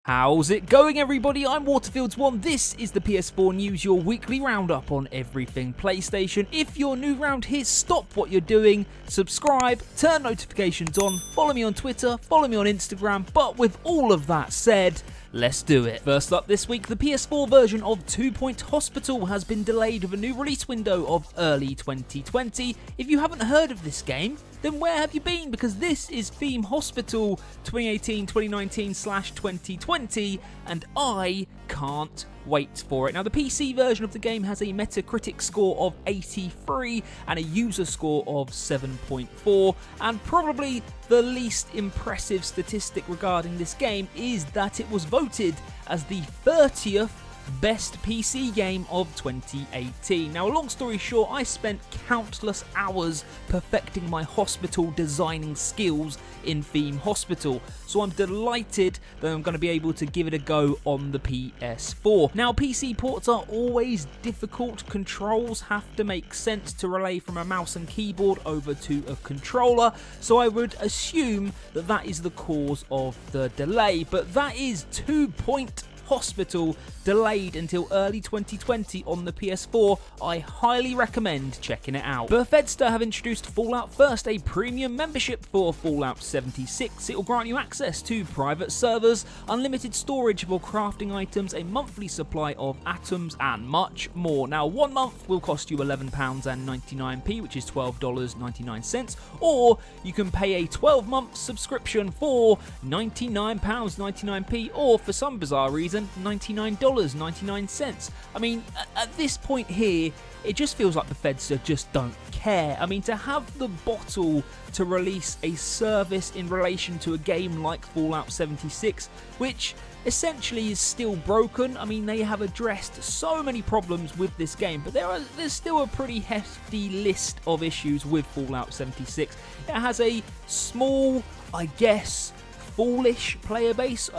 How's it going, everybody? I'm Waterfields1. This is the PS4 News, your weekly roundup on everything PlayStation. If you're new round here, stop what you're doing, subscribe, turn notifications on, follow me on Twitter, follow me on Instagram. But with all of that said, let's do it. First up this week, the PS4 version of 2 Point Hospital has been delayed with a new release window of early 2020. If you haven't heard of this game, then where have you been? Because this is Theme Hospital 2018-2019/2020, and I can't wait for it. Now, the PC version of the game has a Metacritic score of 83 and a user score of 7.4, and probably the least impressive statistic regarding this game is that it was voted as the 30th best PC game of 2018. Now, long story short, I spent countless hours perfecting my hospital designing skills in Theme Hospital, so I'm delighted that I'm going to be able to give it a go on the PS4. Now, PC ports are always difficult. Controls have to make sense to relay from a mouse and keyboard over to a controller, so I would assume that that is the cause of the delay. But that is 2 Point Hospital delayed until early 2020 on the PS4. I highly recommend checking it out. Bethesda have introduced Fallout First, a premium membership for Fallout 76. It will grant you access to private servers, unlimited storage for crafting items, a monthly supply of atoms, and much more. Now, 1 month will cost you £11.99, which is $12.99, or you can pay a 12-month subscription for £99.99, or for some bizarre reason, $99.99. I mean, at this point here, it just feels like Bethesda just don't care. I mean, to have the bottle to release a service in relation to a game like Fallout 76, which essentially is still broken. I mean, they have addressed so many problems with this game, but there's still a pretty hefty list of issues with Fallout 76. It has a small, I guess, foolish player base,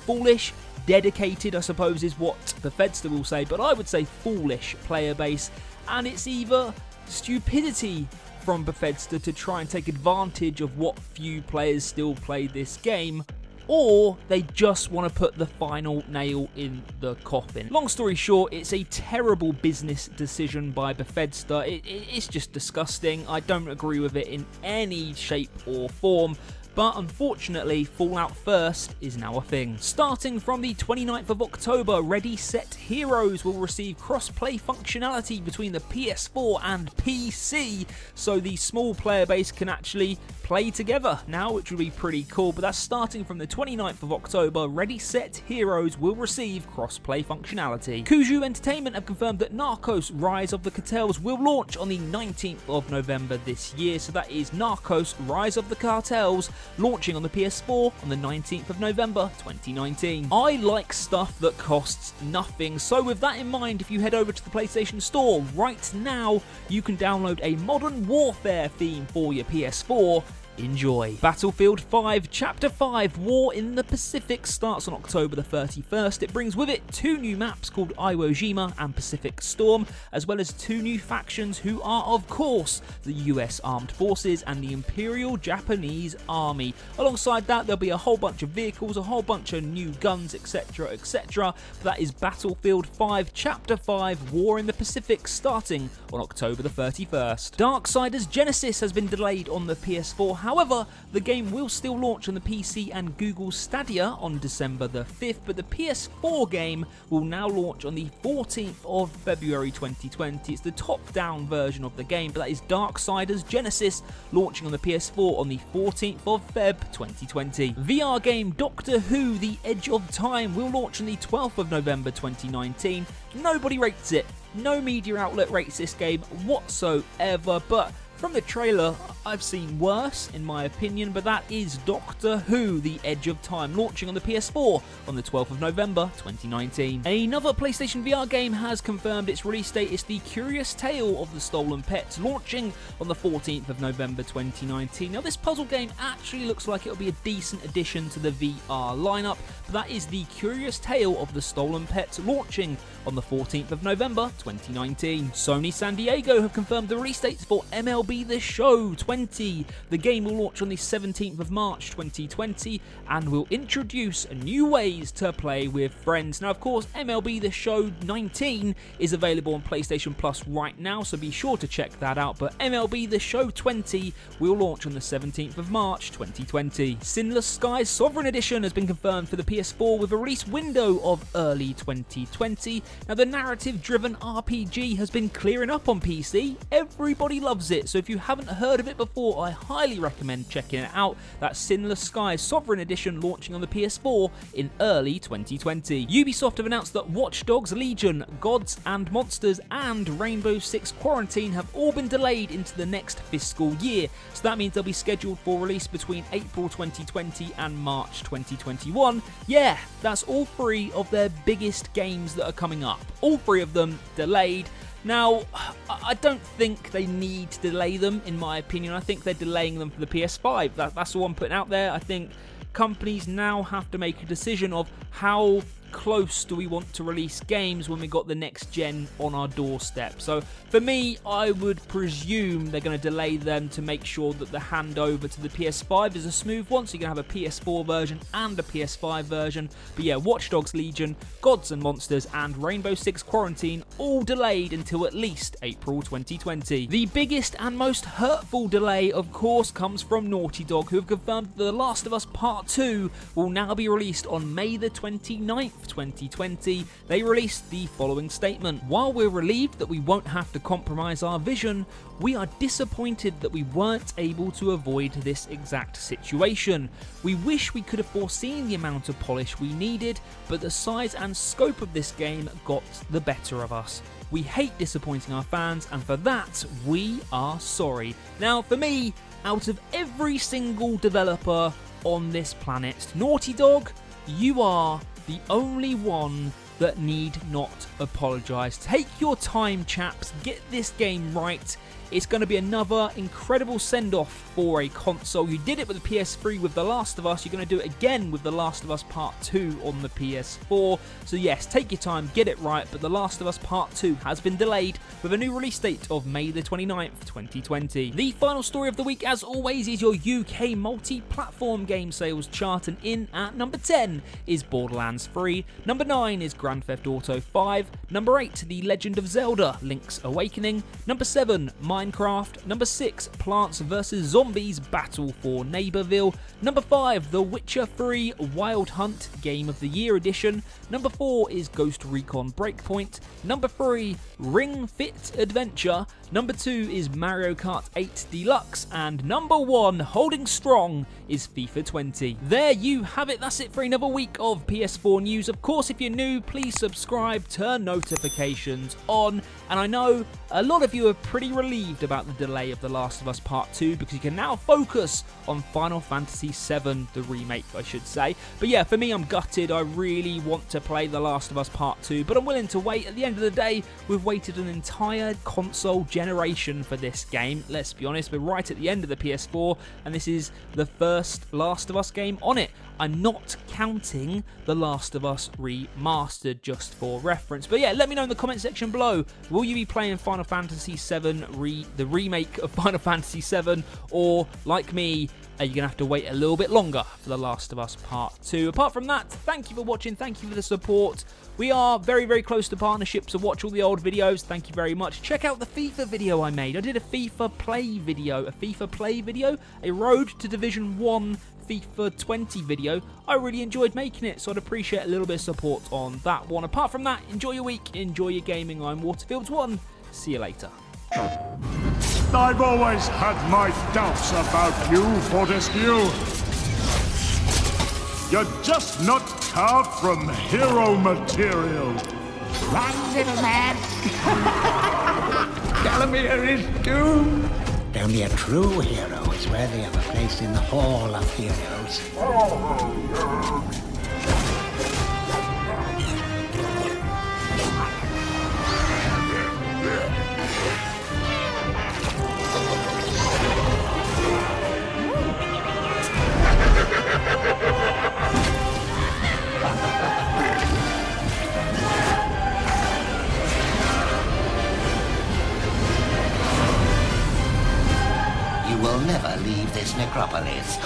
foolish, dedicated, I suppose, is what Bethesda will say, but I would say foolish player base, and it's either stupidity from Bethesda to try and take advantage of what few players still play this game, or they just want to put the final nail in the coffin. Long story short, it's a terrible business decision by Bethesda. It's just disgusting. I don't agree with it in any shape or form. But unfortunately, Fallout First is now a thing. Starting from the 29th of October, Ready Set Heroes will receive cross-play functionality between the PS4 and PC, so the small player base can actually play together now, which would be pretty cool. But that's starting from the 29th of October. Ready Set Heroes will receive cross-play functionality. Kuju Entertainment have confirmed that Narcos Rise of the Cartels will launch on the 19th of November this year, so that is Narcos Rise of the Cartels launching on the PS4 on the 19th of November 2019. I like stuff that costs nothing, so with that in mind, if you head over to the PlayStation Store right now, you can download a Modern Warfare theme for your PS4. Enjoy. Battlefield 5 Chapter 5 War in the Pacific starts on October the 31st. It brings with it 2 new maps called Iwo Jima and Pacific Storm, as well as 2 new factions who are, of course, the US Armed Forces and the Imperial Japanese Army. Alongside that, there'll be a whole bunch of vehicles, a whole bunch of new guns, etc, etc. That is Battlefield 5 Chapter 5 War in the Pacific starting on October the 31st. Darksiders Genesis has been delayed on the PS4. However, the game will still launch on the PC and Google Stadia on December the 5th, but the PS4 game will now launch on the 14th of February 2020. It's the top-down version of the game, but that is Darksiders Genesis launching on the PS4 on the 14th of Feb 2020. VR game Doctor Who The Edge of Time will launch on the 12th of November 2019. Nobody rates it. No media outlet rates this game whatsoever, but from the trailer, I've seen worse, in my opinion, but that is Doctor Who The Edge of Time, launching on the PS4 on the 12th of November 2019. Another PlayStation VR game has confirmed its release date. It's The Curious Tale of the Stolen Pets, launching on the 14th of November 2019. Now, this puzzle game actually looks like it'll be a decent addition to the VR lineup, but that is The Curious Tale of the Stolen Pets, launching on the 14th of November 2019. Sony San Diego have confirmed the release dates for MLB MLB The Show 20. The game will launch on the 17th of March 2020 and will introduce new ways to play with friends. Now, of course, MLB The Show 19 is available on PlayStation Plus right now, so be sure to check that out. But MLB The Show 20 will launch on the 17th of March 2020. Sinless Skies Sovereign Edition has been confirmed for the PS4 with a release window of early 2020. Now, the narrative-driven RPG has been clearing up on PC. Everybody loves it, so if you haven't heard of it before, I highly recommend checking it out. That's Sinless Skies Sovereign Edition launching on the PS4 in early 2020. Ubisoft have announced that Watchdogs Legion, Gods and Monsters, and Rainbow Six Quarantine have all been delayed into the next fiscal year. So that means they'll be scheduled for release between April 2020 and March 2021. Yeah, that's all three of their biggest games that are coming up. All three of them delayed. Now, I don't think they need to delay them, in my opinion. I think they're delaying them for the PS5. That's all I'm putting out there. I think companies now have to make a decision of how close do we want to release games when we got the next gen on our doorstep. So for me, I would presume they're going to delay them to make sure that the handover to the PS5 is a smooth one, so you're going to have a PS4 version and a PS5 version. But yeah, Watch Dogs Legion, Gods and Monsters, and Rainbow Six Quarantine all delayed until at least April 2020. The biggest and most hurtful delay, of course, comes from Naughty Dog, who have confirmed that The Last of Us Part 2 will now be released on May the 29th 2020, they released the following statement. While we're relieved that we won't have to compromise our vision, we are disappointed that we weren't able to avoid this exact situation. We wish we could have foreseen the amount of polish we needed, but the size and scope of this game got the better of us. We hate disappointing our fans, and for that, we are sorry. Now, for me, out of every single developer on this planet, Naughty Dog, you are the only one that need not apologise. Take your time, chaps. Get this game right. It's going to be another incredible send-off for a console. You did it with the PS3 with The Last of Us. You're going to do it again with The Last of Us Part 2 on the PS4. So yes, take your time, get it right. But The Last of Us Part 2 has been delayed with a new release date of May the 29th, 2020. The final story of the week, as always, is your UK multi-platform game sales chart. And in at number 10 is Borderlands 3. Number 9 is Grand Theft Auto 5. Number 8, The Legend of Zelda: Link's Awakening. Number 7, Minecraft. Number 6, Plants vs Zombies Battle for Neighborville. Number 5, The Witcher 3 Wild Hunt Game of the Year Edition. Number 4 is Ghost Recon Breakpoint. Number 3, Ring Fit Adventure. Number 2 is Mario Kart 8 Deluxe. And number 1, holding strong, is FIFA 20. There you have it. That's it for another week of PS4 news. Of course, if you're new, please subscribe, turn notifications on. And I know a lot of you are pretty relieved about the delay of The Last of Us Part 2 because you can now focus on Final Fantasy VII, the remake, I should say. But yeah, for me, I'm gutted. I really want to play The Last of Us Part 2, but I'm willing to wait. At the end of the day, we've waited an entire console generation for this game. Let's be honest, we're right at the end of the PS4, and this is the first Last of Us game on it. I'm not counting The Last of Us Remastered, just for reference. But yeah, let me know in the comment section below. Will you be playing Final Fantasy VII, the remake of Final Fantasy VII, or like me, are you going to have to wait a little bit longer for The Last of Us Part 2? Apart from that, thank you for watching, thank you for the support. We are very, very close to partnership, so watch all the old videos. Thank you very much. Check out the FIFA video I made. I did a FIFA play video, a Road to Division 1 FIFA 20 video. I really enjoyed making it, so I'd appreciate a little bit of support on that one. Apart from that, enjoy your week, enjoy your gaming. I'm Waterfields1. See you later. I've always had my doubts about you, Fortescue. You're just not carved from hero material. Run, little man! Galamir is doomed. Only a true hero is worthy of a place in the Hall of Heroes. never leave this necropolis.